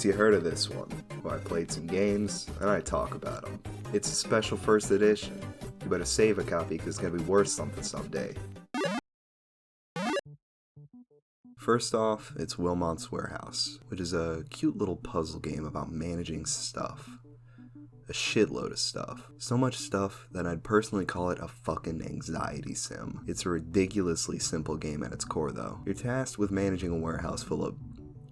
guess you heard of this one. Well, I played some games, and I talk about them. It's a special first edition. You better save a copy because it's gonna be worth something someday. First off, it's Wilmot's Warehouse, which is a cute little puzzle game about managing stuff. A shitload of stuff. So much stuff that I'd personally call it a fucking anxiety sim. It's a ridiculously simple game at its core though. You're tasked with managing a warehouse full of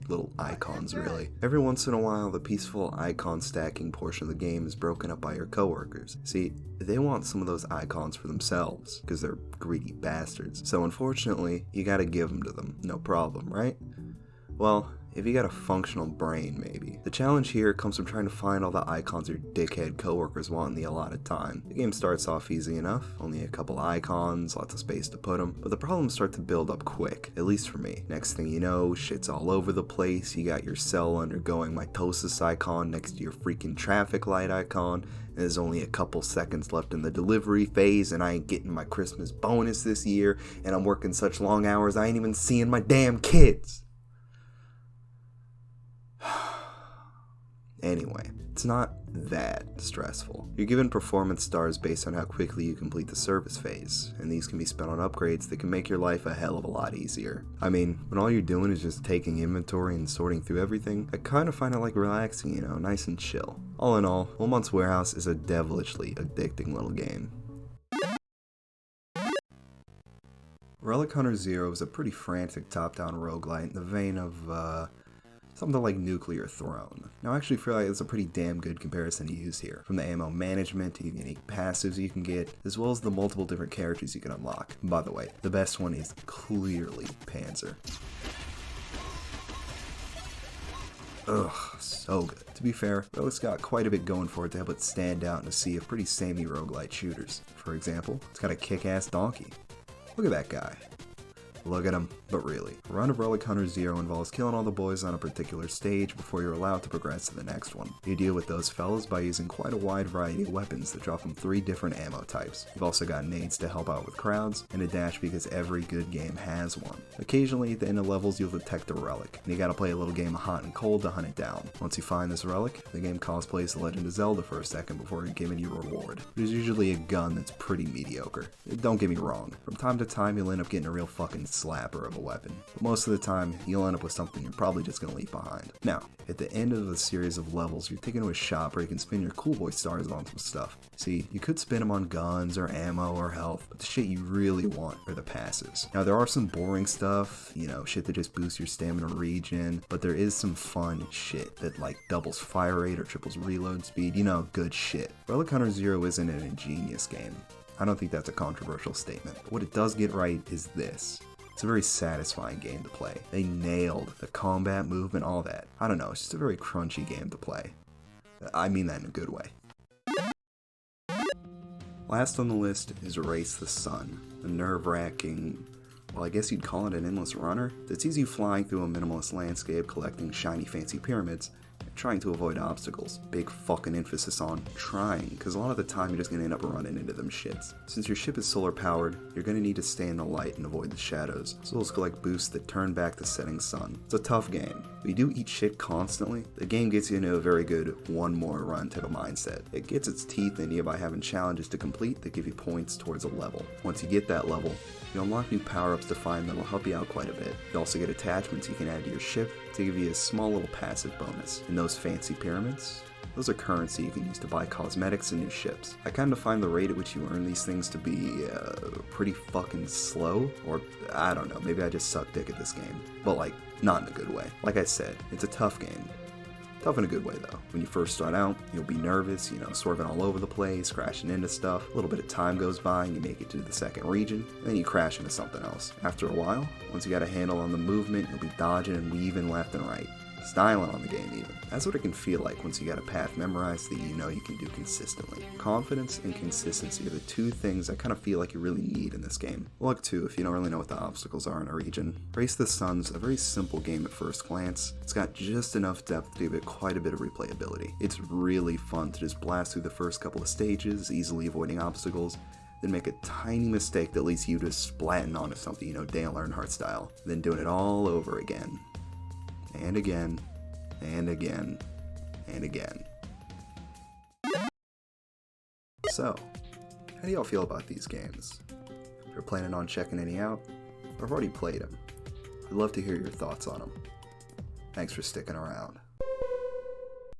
little icons really. Every once in a while, the peaceful icon stacking portion of the game is broken up by your coworkers. See, they want some of those icons for themselves, because they're greedy bastards. So unfortunately, you gotta give them to them. No problem, right? Well, if you got a functional brain, maybe. The challenge here comes from trying to find all the icons your dickhead coworkers want in the allotted time. The game starts off easy enough, only a couple icons, lots of space to put them, but the problems start to build up quick, at least for me. Next thing you know, shit's all over the place, you got your cell undergoing mitosis icon next to your freaking traffic light icon, and there's only a couple seconds left in the delivery phase, and I ain't getting my Christmas bonus this year, and I'm working such long hours I ain't even seeing my damn kids. Anyway, it's not that stressful. You're given performance stars based on how quickly you complete the service phase, and these can be spent on upgrades that can make your life a hell of a lot easier. I mean, when all you're doing is just taking inventory and sorting through everything, I kind of find it like relaxing, you know, nice and chill. All in all, Wilmot's Warehouse is a devilishly addicting little game. Relic Hunter Zero is a pretty frantic top-down roguelite in the vein of, something like Nuclear Throne. Now I actually feel like it's a pretty damn good comparison to use here, from the ammo management to the unique passives you can get, as well as the multiple different characters you can unlock. And by the way, the best one is clearly Panzer. Ugh, so good. To be fair, Relic's got quite a bit going for it to help it stand out in a sea of pretty samey roguelite shooters. For example, it's got a kick-ass donkey. Look at that guy. Look at him, but really. A run of Relic Hunter Zero involves killing all the boys on a particular stage before you're allowed to progress to the next one. You deal with those fellas by using quite a wide variety of weapons that draw from 3 different ammo types. You've also got nades to help out with crowds, and a dash because every good game has one. Occasionally, at the end of levels, you'll detect a relic, and you gotta play a little game of hot and cold to hunt it down. Once you find this relic, the game cosplays The Legend of Zelda for a second before giving you a reward. There's usually a gun that's pretty mediocre. Don't get me wrong, from time to time you'll end up getting a real fucking slapper of a weapon, but most of the time you'll end up with something you're probably just going to leave behind. Now, at the end of the series of levels, you're taken to a shop where you can spin your cool boy stars on some stuff. See, you could spin them on guns or ammo or health, but the shit you really want are the passives. Now there are some boring stuff, you know, shit that just boosts your stamina regen, but there is some fun shit that like doubles fire rate or triples reload speed, you know, good shit. Relic Hunter Zero isn't an ingenious game. I don't think that's a controversial statement, but what it does get right is this. It's a very satisfying game to play. They nailed the combat, movement, all that. I don't know, it's just a very crunchy game to play. I mean that in a good way. Last on the list is Race the Sun, a nerve-wracking, well, I guess you'd call it an endless runner that sees you flying through a minimalist landscape collecting shiny fancy pyramids and trying to avoid obstacles. Big fucking emphasis on trying, because a lot of the time you're just going to end up running into them shits. Since your ship is solar powered, you're going to need to stay in the light and avoid the shadows, so you'll collect boosts that turn back the setting sun. It's a tough game. If you do eat shit constantly, the game gets you into a very good one more run type of mindset. It gets its teeth in you by having challenges to complete that give you points towards a level. Once you get that level, you unlock new power-ups to find that'll help you out quite a bit. You also get attachments you can add to your ship to give you a small little passive bonus. And those fancy pyramids, those are currency you can use to buy cosmetics and new ships. I kind of find the rate at which you earn these things to be pretty fucking slow, or I don't know, maybe I just suck dick at this game. But like, not in a good way. Like I said, it's a tough game. Tough in a good way though. When you first start out, you'll be nervous, you know, swerving all over the place, crashing into stuff. A little bit of time goes by and you make it to the second region, and then you crash into something else. After a while, once you got a handle on the movement, you'll be dodging and weaving left and right. Styling on the game even. That's what it can feel like once you got a path memorized that you know you can do consistently. Confidence and consistency are the 2 things I kind of feel like you really need in this game. Luck too if you don't really know what the obstacles are in a region. Race the Sun's a very simple game at first glance. It's got just enough depth to give it quite a bit of replayability. It's really fun to just blast through the first couple of stages, easily avoiding obstacles, then make a tiny mistake that leads you to splatting onto something, you know, Dale Earnhardt style, then doing it all over again. And again, and again, and again. So, how do y'all feel about these games? If you're planning on checking any out, or have already played them, I'd love to hear your thoughts on them. Thanks for sticking around.